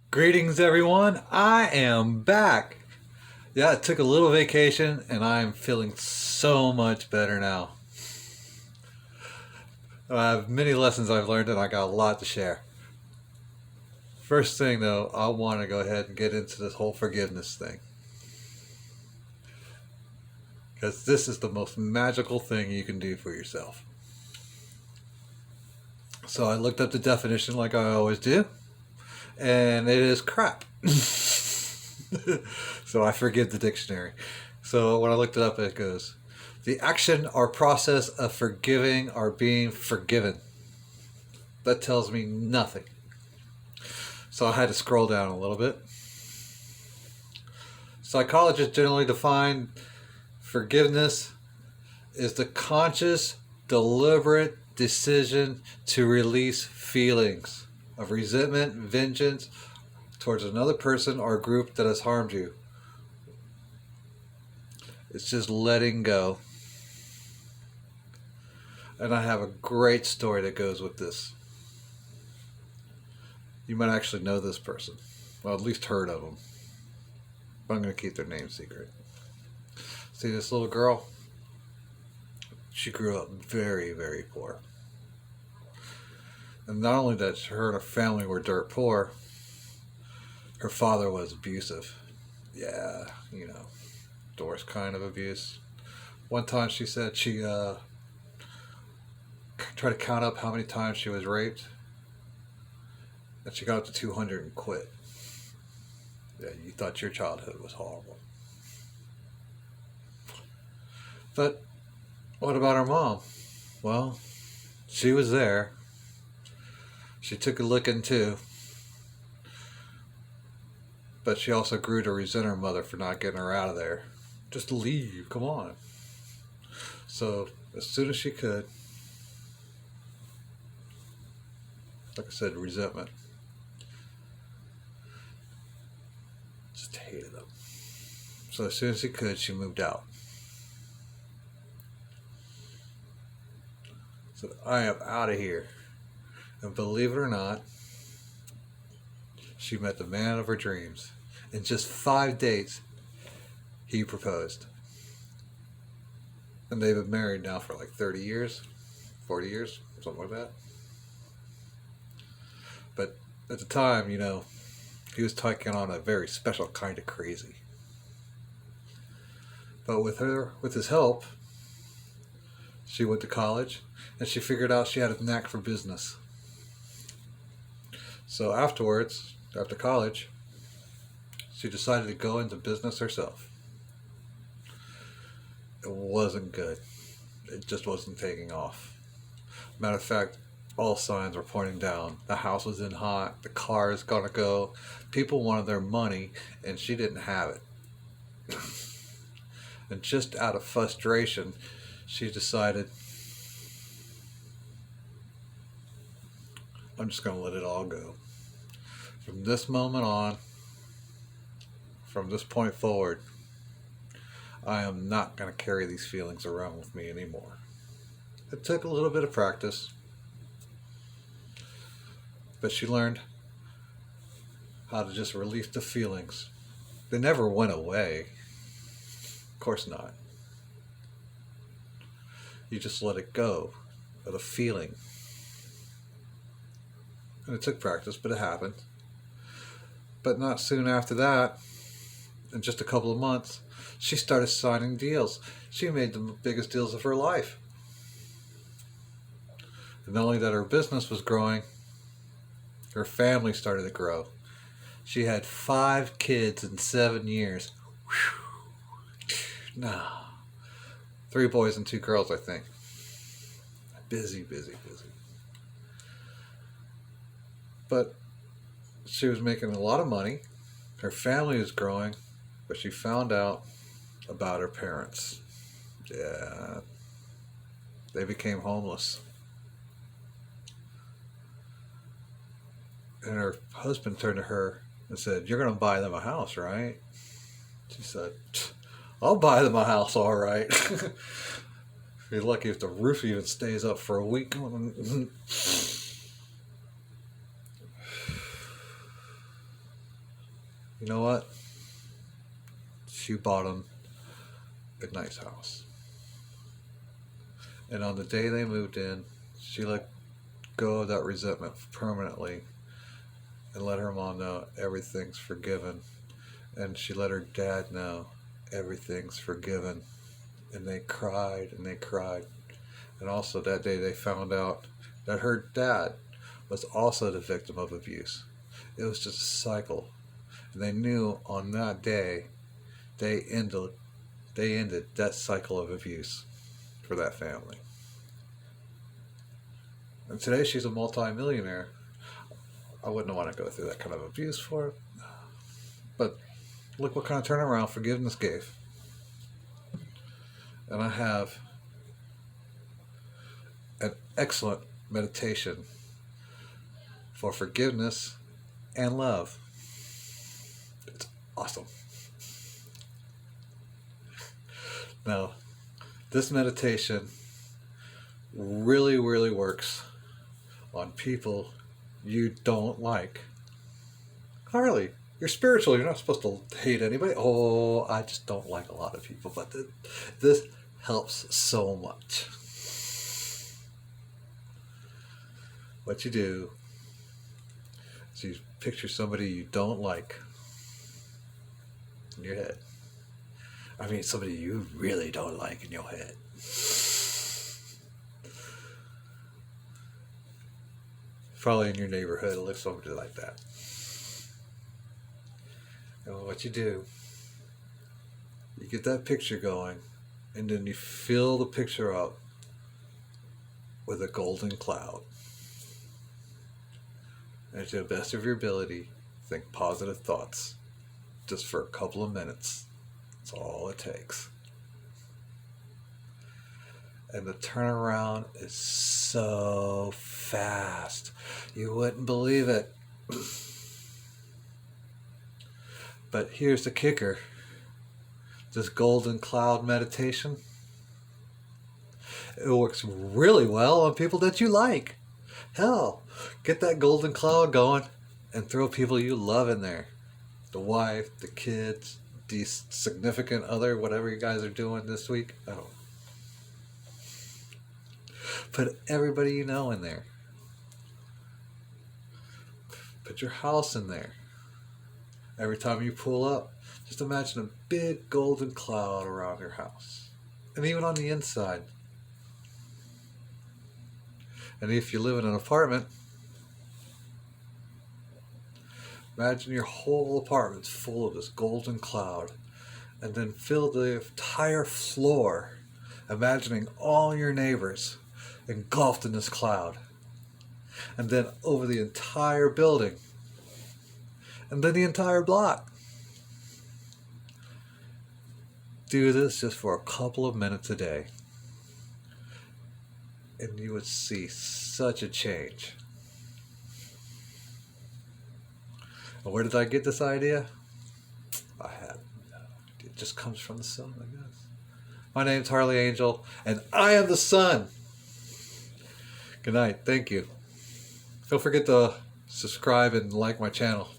Greetings, everyone. I am back. Yeah, I took a little vacation and I'm feeling so much better now. I have many lessons I've learned and I got a lot to share. First thing, though, I want to go ahead and get into this whole forgiveness thing because this is the most magical thing you can do for yourself. So I looked up the definition like I always do, and it is crap. So I forgive the dictionary. So when I looked it up, it goes, the action or process of forgiving or being forgiven. That tells me nothing. So I had to scroll down a little bit. Psychologists generally define forgiveness as the conscious, deliberate decision to release feelings of resentment, vengeance towards another person or group that has harmed you. It's just letting go. And I have a great story that goes with this. You might actually know this person. Well, at least heard of them. But I'm going to keep their name secret. See this little girl? She grew up very, very poor. And not only that, her and her family were dirt poor, her father was abusive. Yeah, Doris kind of abuse. One time she said she tried to count up how many times she was raped, and she got up to 200 and quit. Yeah, you thought your childhood was horrible. But what about her mom? Well, she was there. She took a licking too. But she also grew to resent her mother for not getting her out of there. Just leave, come on. So, as soon as she could, like I said, resentment. Just hated them. So, as soon as she could, she moved out. So, I am out of here. And believe it or not, she met the man of her dreams. In just 5 dates, he proposed. And they've been married now for like 30 years, 40 years, something like that. But at the time, he was taking on a very special kind of crazy. But with his help, she went to college and she figured out she had a knack for business. So afterwards, after college, she decided to go into business herself. It wasn't good. It just wasn't taking off. Matter of fact, all signs were pointing down. The house was in hot. The car is gonna go. People wanted their money, and she didn't have it. And just out of frustration, she decided, I'm just gonna let it all go. From this moment on, from this point forward, I am not going to carry these feelings around with me anymore. It took a little bit of practice, but she learned how to just release the feelings. They never went away. Of course not. You just let it go of the feeling. And it took practice, but it happened. But not soon after that, in just a couple of months, she started signing deals. She made the biggest deals of her life. And not only that her business was growing, her family started to grow. She had 5 kids in 7 years. No. 3 boys and 2 girls, I think. Busy, busy, busy. But she was making a lot of money. Her family was growing, but she found out about her parents. Yeah, they became homeless. And her husband turned to her and said, "You're going to buy them a house, right?" She said, "I'll buy them a house, all right." You're lucky if the roof even stays up for a week. You know what? She bought him a nice house. And on the day they moved in, she let go of that resentment permanently and let her mom know everything's forgiven. And she let her dad know everything's forgiven. And they cried and they cried. And also that day they found out that her dad was also the victim of abuse. It was just a cycle. And they knew on that day they ended that cycle of abuse for that family. And today she's a multi-millionaire. I wouldn't want to go through that kind of abuse for her. But look what kind of turnaround forgiveness gave. And I have an excellent meditation for forgiveness and love. It's awesome. Now, this meditation really, really works on people you don't like. Harley, you're spiritual. You're not supposed to hate anybody. Oh, I just don't like a lot of people. But this helps so much. What you do is you picture somebody you don't like in your head. I mean, somebody you really don't like in your head. Probably in your neighborhood, it looks somebody like that. And what you do, you get that picture going, and then you fill the picture up with a golden cloud. And to the best of your ability, think positive thoughts, just for a couple of minutes. That's all it takes. And the turnaround is so fast. You wouldn't believe it. But here's the kicker. This golden cloud meditation, it works really well on people that you like. Hell, get that golden cloud going and throw people you love in there. The wife, the kids, the significant other, whatever you guys are doing this week. I don't know. Put everybody you know in there. Put your house in there. Every time you pull up, just imagine a big golden cloud around your house. And even on the inside. And if you live in an apartment, imagine your whole apartment's full of this golden cloud. And then fill the entire floor, imagining all your neighbors engulfed in this cloud. And then over the entire building. And then the entire block. Do this just for a couple of minutes a day. And you would see such a change. And where did I get this idea? It just comes from the sun, I guess. My name's Harley Angel, and I am the sun. Good night. Thank you. Don't forget to subscribe and like my channel.